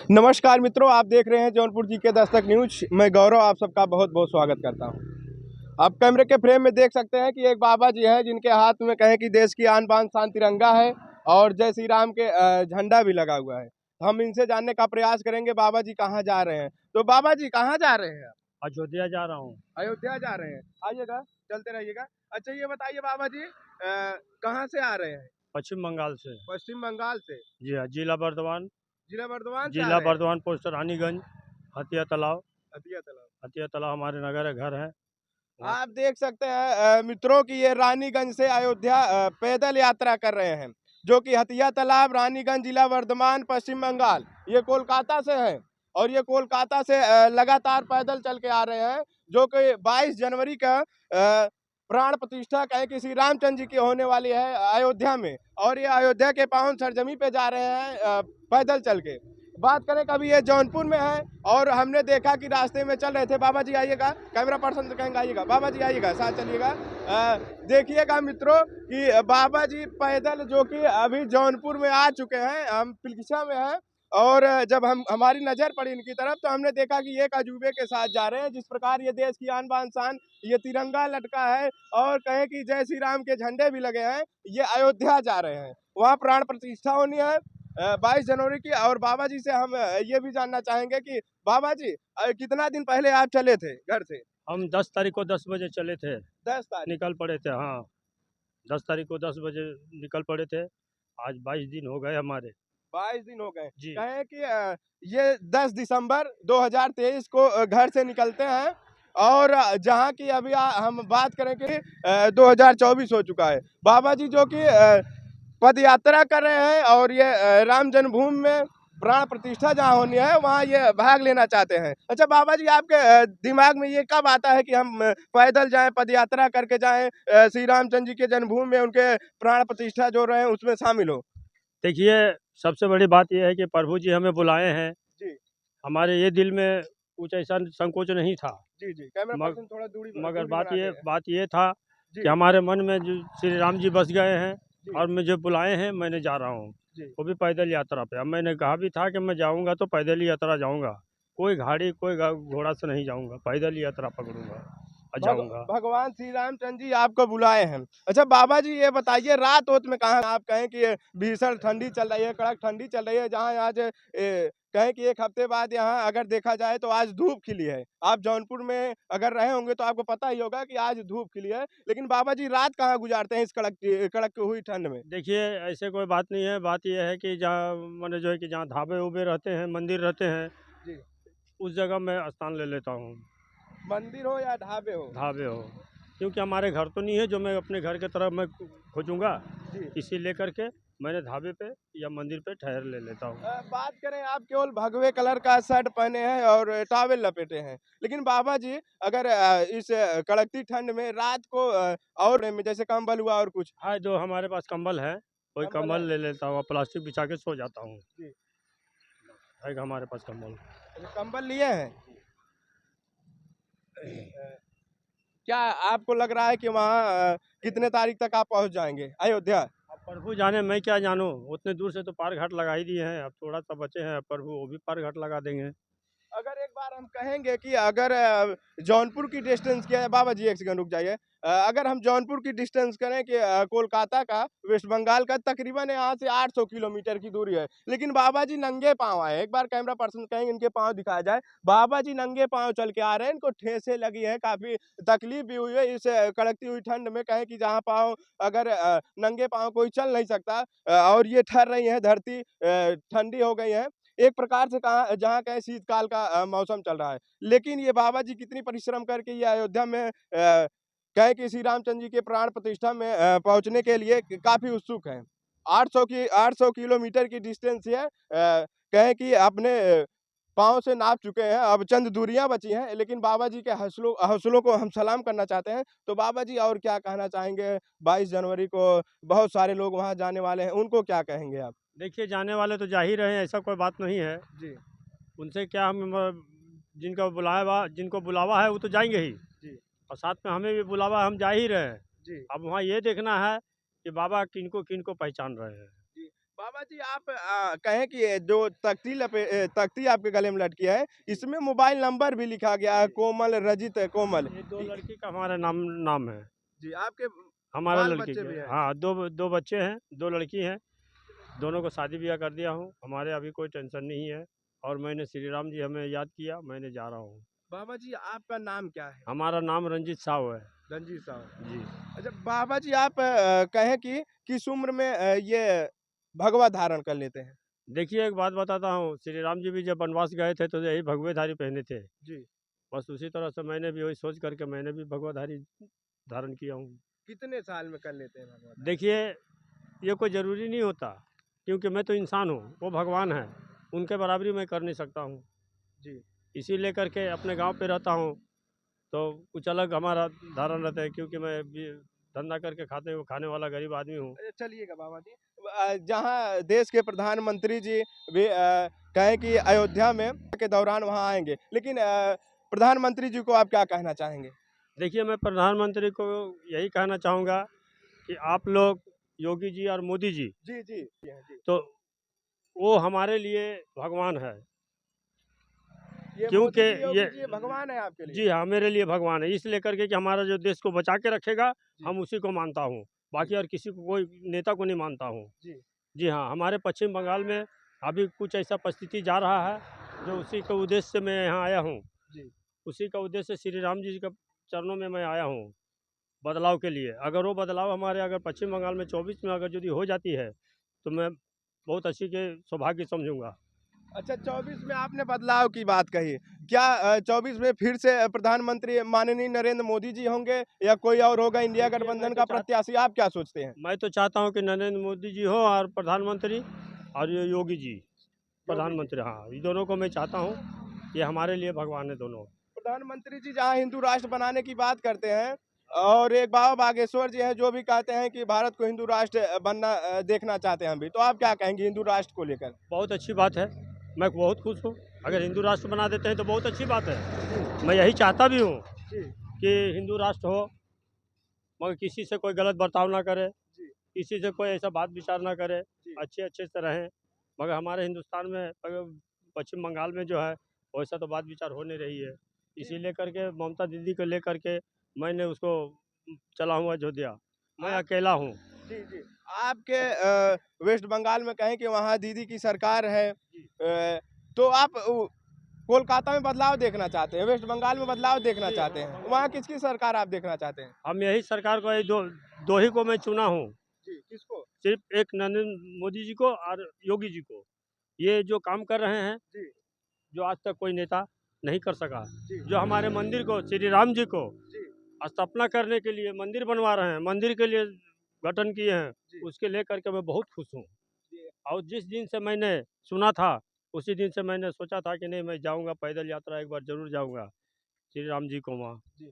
नमस्कार मित्रों, आप देख रहे हैं जौनपुर जी के दस्तक न्यूज। मैं गौरव आप सबका बहुत बहुत स्वागत करता हूं। आप कैमरे के फ्रेम में देख सकते हैं कि एक बाबा जी हैं जिनके हाथ में कहें कि देश की आन बान शान तिरंगा है और जय श्री राम के झंडा भी लगा हुआ है। हम इनसे जानने का प्रयास करेंगे बाबा जी कहाँ जा रहे हैं। तो बाबा जी कहाँ जा रहे हैं? अयोध्या जा रहा हूँ। अयोध्या जा रहे हैं, आइएगा, चलते रहिएगा। अच्छा ये बताइए बाबा जी, कहाँ से आ रहे हैं? पश्चिम बंगाल से। पश्चिम बंगाल से। जी हाँ, जिला बर्धमान। जिला बर्धमान से आ जिला रहे हैं? बर्धमान पोस्ट रानीगंज। हथिया तालाब। हथिया तालाब। हथिया तालाब हमारे नगर है, घर है वहाँ। आप देख सकते हैं मित्रों की ये रानीगंज से अयोध्या पैदल यात्रा कर रहे हैं, जो कि हथिया तालाब, रानीगंज, जिला वर्धमान, पश्चिम बंगाल। ये कोलकाता से है और ये कोलकाता से लगातार पैदल चल के आ रहे हैं, जो कि 22 जनवरी का प्राण प्रतिष्ठा कहे कि श्री रामचंद्र जी की होने वाली है अयोध्या में। और ये अयोध्या के पावन सरजमी पे जा रहे हैं पैदल चल के। बात करें कभी ये जौनपुर में है और हमने देखा कि रास्ते में चल रहे थे। बाबा जी आइएगा, कैमरा पर्सन से कहेंगे आइएगा, बाबा जी आइएगा, साथ चलिएगा। देखिएगा मित्रों कि बाबा जी पैदल जो कि अभी जौनपुर में आ चुके हैं, हम पिलखिसा में हैं। और जब हमारी नज़र पड़ी इनकी तरफ तो हमने देखा कि एक अजूबे के साथ जा रहे हैं। जिस प्रकार ये देश की आन बान शान, ये तिरंगा लटका है और कहें कि जय श्री राम के झंडे भी लगे हैं, ये अयोध्या जा रहे हैं। वहाँ प्राण प्रतिष्ठा होनी है 22 जनवरी की। और बाबा जी से हम ये भी जानना चाहेंगे कि बाबा जी कितना दिन पहले आप चले थे घर से? हम 10 तारीख को 10 बजे चले थे। 10 तारीख। निकल पड़े थे, हाँ। 10 तारीख को 10 बजे निकल पड़े थे। आज 22 दिन हो गए हमारे। 22 दिन हो गए। जी। कहें कि ये 10 दिसंबर 2023 को घर से निकलते हैं और जहाँ की अभी हम बात करें कि 2024 हो चुका है। बाबा जी जो कि पद यात्रा कर रहे हैं और ये राम जन्मभूमि में प्राण प्रतिष्ठा जहाँ होनी है वहाँ ये भाग लेना चाहते हैं। अच्छा बाबा जी, आपके दिमाग में ये कब आता है कि हम पैदल जाएं, पद यात्रा करके जाएं, श्री रामचंद्र जी के जन्मभूमि में उनके प्राण प्रतिष्ठा जो रहे हैं उसमें शामिल हो? देखिए, सबसे बड़ी बात यह है कि प्रभु जी हमें बुलाए हैं। जी हमारे ये दिल में कुछ ऐसा संकोच नहीं था। जी जी, कैमरा मग, पर्सन थोड़ा दूरी मगर दूरी बना के। बात ये था कि जी हमारे मन में जो श्री राम जी बस गए हैं जी और मुझे बुलाए हैं, मैंने जा रहा हूँ। जी वो भी पैदल यात्रा पे। अब मैंने कहा भी था कि मैं जाऊँगा तो पैदल ही यात्रा जाऊँगा, कोई गाड़ी कोई घोड़ा से नहीं जाऊँगा, पैदल ही यात्रा पकड़ूंगा और जाऊँगा। भगवान श्री रामचंद्र जी आपको बुलाए हैं। अच्छा बाबा जी ये बताइए, रात ओत में कहाँ आप कहें कि ये भीषण ठंडी चल रही है, कड़क ठंडी चल रही है, जहाँ आज कहें कि एक हफ्ते बाद यहाँ अगर देखा जाए तो आज धूप खिली है। आप जौनपुर में अगर रहे होंगे तो आपको पता ही होगा कि आज धूप खिली है, लेकिन बाबा जी रात कहाँ गुजारते हैं इस कड़क कड़क हुई ठंड में? देखिए, ऐसे कोई बात नहीं है। बात यह है कि जहाँ मैंने जो है कि जहाँ ढाबे उबे रहते हैं, मंदिर रहते हैं, जी, उस जगह मैं स्थान ले लेता हूँ। मंदिर हो या ढाबे हो? ढाबे हो, क्योंकि हमारे घर तो नहीं है जो मैं अपने घर की तरफ मैं खोजूंगा। जी। इसी लेकर के मैंने ढाबे पे या मंदिर पे ठहर ले लेता हूँ। बात करें, आप केवल भगवे कलर का शर्ट पहने हैं और टॉवेल लपेटे हैं, लेकिन बाबा जी अगर इस कड़कती ठंड में रात को और में जैसे कंबल हुआ और कुछ हाँ, जो हमारे पास कंबल है, वही कंबल कंबल है? ले लेता हूँ और प्लास्टिक बिछा के सो जाता हूँ। जी। है हमारे पास कंबल। अच्छा, कंबल लिए हैं? अ, क्या आपको लग रहा है कि वहाँ कितने तारीख तक आप पहुँच जाएंगे अयोध्या? अब प्रभु जाने, मैं क्या जानूँ। उतने दूर से तो पार घाट लगा ही दिए हैं, अब थोड़ा सा बचे हैं, अब प्रभु वो भी पार घाट लगा देंगे। अगर एक बार हम कहेंगे कि अगर जौनपुर की डिस्टेंस क्या है, बाबा जी एक सेकंड रुक जाइए। अगर हम जौनपुर की डिस्टेंस करें कि कोलकाता का, वेस्ट बंगाल का, तकरीबन यहाँ से 800 किलोमीटर की दूरी है, लेकिन बाबा जी नंगे पाँव आए। एक बार कैमरा पर्सन कहेंगे इनके पाँव दिखाया जाए। बाबा जी नंगे पाँव चल के आ रहे हैं, इनको ठेसें लगी है, काफ़ी तकलीफ भी हुई है इस कड़कती हुई ठंड में। कहें कि जहाँ पाँव अगर नंगे पाँव कोई चल नहीं सकता और ये ठहर रही है, धरती ठंडी हो गई है एक प्रकार से, कहा जहाँ कहें शीतकाल का मौसम चल रहा है। लेकिन ये बाबा जी कितनी परिश्रम करके ये अयोध्या में कहें कि श्री रामचंद्र जी के प्राण प्रतिष्ठा में पहुँचने के लिए काफ़ी उत्सुक हैं। 800 किलोमीटर की डिस्टेंस है, कहें कि अपने पाँव से नाप चुके हैं, अब चंद दूरियाँ बची हैं, लेकिन बाबा जी के हौसलों को हम सलाम करना चाहते हैं। तो बाबा जी और क्या कहना चाहेंगे? 22 जनवरी को बहुत सारे लोग वहाँ जाने वाले हैं, उनको क्या कहेंगे आप? देखिए, जाने वाले तो जा ही रहे हैं, ऐसा कोई बात नहीं है। जी, उनसे क्या हम जिनको बुलावा है वो तो जाएंगे ही, जी, और साथ में हमें भी बुलावा, हम जा ही रहे हैं। जी। अब वहाँ ये देखना है कि बाबा किनको किनको पहचान रहे हैं। जी। बाबा जी आप कहें कि ये जो तख्ती आपके गले में लटकी है, इसमें मोबाइल नंबर भी लिखा गया है, कोमल रजित कोमल। ये दो लड़की का हमारा नाम नाम है, जी, आपके हमारे बाल लड़की बच्चे के। भी हैं। हाँ, दो दो बच्चे हैं, दो लड़की हैं, दोनों को शादी ब्याह कर दिया हूँ। हमारे अभी कोई टेंशन नहीं है, और मैंने श्री राम जी हमें याद किया, मैंने जा रहा हूँ। बाबा जी आपका नाम क्या है? हमारा नाम रंजीत साहू है। रंजीत साहब। जी। अच्छा बाबा जी आप कहें कि किस उम्र में ये भगवा धारण कर लेते हैं? देखिए, एक बात बताता हूँ, श्री राम जी भी जब वनवास गए थे तो यही भगवेधारी पहने थे। जी। बस उसी तरह से मैंने भी वही सोच करके मैंने भी भगवाधारी धारण किया हूँ। कितने साल में कर लेते हैं भगवा धारण? देखिए, ये कोई ज़रूरी नहीं होता, क्योंकि मैं तो इंसान हूँ, वो भगवान है, उनके बराबरी मैं कर नहीं सकता हूँ। जी। इसी लेकर के अपने गांव पे रहता हूँ, तो कुछ अलग हमारा धारणा रहता है, क्योंकि मैं भी धंधा करके खाने वाला गरीब आदमी हूँ। चलिएगा बाबा जी जहाँ देश के प्रधानमंत्री जी भी कहें कि अयोध्या में के दौरान वहाँ आएंगे, लेकिन प्रधानमंत्री जी को आप क्या कहना चाहेंगे? देखिए, मैं प्रधानमंत्री को यही कहना चाहूँगा कि आप लोग, योगी जी और मोदी जी, जी जी जी। तो वो हमारे लिए भगवान है। ये क्योंकि मोदी जी योगी ये, जी ये भगवान है आपके लिए? जी हाँ, मेरे लिए भगवान है, इसलिए करके कि हमारा जो देश को बचा के रखेगा, जी हम उसी को मानता हूँ। बाकी और किसी को, कोई नेता को नहीं मानता हूँ। जी जी हाँ, हमारे पश्चिम बंगाल में अभी कुछ ऐसा परिस्थिति जा रहा है, जो उसी के उद्देश्य से मैं यहाँ आया हूँ। जी। उसी का उद्देश्य श्री राम जी के चरणों में मैं आया हूँ, बदलाव के लिए। अगर वो बदलाव हमारे अगर पश्चिम बंगाल में 24 में अगर यदि हो जाती है, तो मैं बहुत अच्छी के सौभाग्य समझूंगा। अच्छा 24 में आपने बदलाव की बात कही, क्या 24 में फिर से प्रधानमंत्री माननीय नरेंद्र मोदी जी होंगे या कोई और होगा इंडिया देखिए, गठबंधन का प्रत्याशी? आप क्या सोचते हैं? मैं तो चाहता हूँ कि नरेंद्र मोदी जी हो और प्रधानमंत्री, और ये योगी जी योगी जी। प्रधानमंत्री। हाँ, ये दोनों को मैं चाहता हूँ, ये हमारे लिए भगवान है दोनों। प्रधानमंत्री जी जहाँ हिंदू राष्ट्र बनाने की बात करते हैं और एक बाबा बागेश्वर जी हैं जो भी कहते हैं कि भारत को हिंदू राष्ट्र बनना देखना चाहते हैं हम भी, तो आप क्या कहेंगे हिंदू राष्ट्र को लेकर? बहुत अच्छी बात है, मैं बहुत खुश हूँ। अगर हिंदू राष्ट्र बना देते हैं तो बहुत अच्छी बात है। मैं यही चाहता भी हूँ जी कि हिंदू राष्ट्र हो, मगर किसी से कोई गलत बर्ताव ना करे, जी किसी से कोई ऐसा बात विचार ना करे, जी अच्छे अच्छे से रहें। मगर हमारे हिंदुस्तान में, अगर पश्चिम बंगाल में जो है, वैसा तो बात विचार हो नहीं रही है। जी इसी लेकर के ममता दीदी को लेकर के मैंने उसको चला हूँ अयोध्या। मैं आप अकेला हूँ। जी जी आपके वेस्ट बंगाल में कहें कि वहाँ दीदी की सरकार है, तो आप कोलकाता में बदलाव देखना चाहते हैं, वेस्ट बंगाल में बदलाव देखना जी चाहते हाँ, हैं, वहाँ किसकी सरकार आप देखना चाहते हैं? हम यही सरकार को, यही दो ही को मैं चुना हूँ, जी किसको? सिर्फ एक नरेंद्र मोदी जी को और योगी जी को। ये जो काम कर रहे हैं, जी जो आज तक कोई नेता नहीं कर सका, जी जो हमारे मंदिर को, श्री राम जी को जी स्थापना करने के लिए मंदिर बनवा रहे हैं, मंदिर के लिए गठन किए हैं, जी उसके लेकर के मैं बहुत खुश हूँ। जी और जिस दिन से मैंने सुना था, उसी दिन से मैंने सोचा था कि नहीं, मैं जाऊँगा पैदल यात्रा, एक बार ज़रूर जाऊँगा श्री राम जी को वहाँ। जी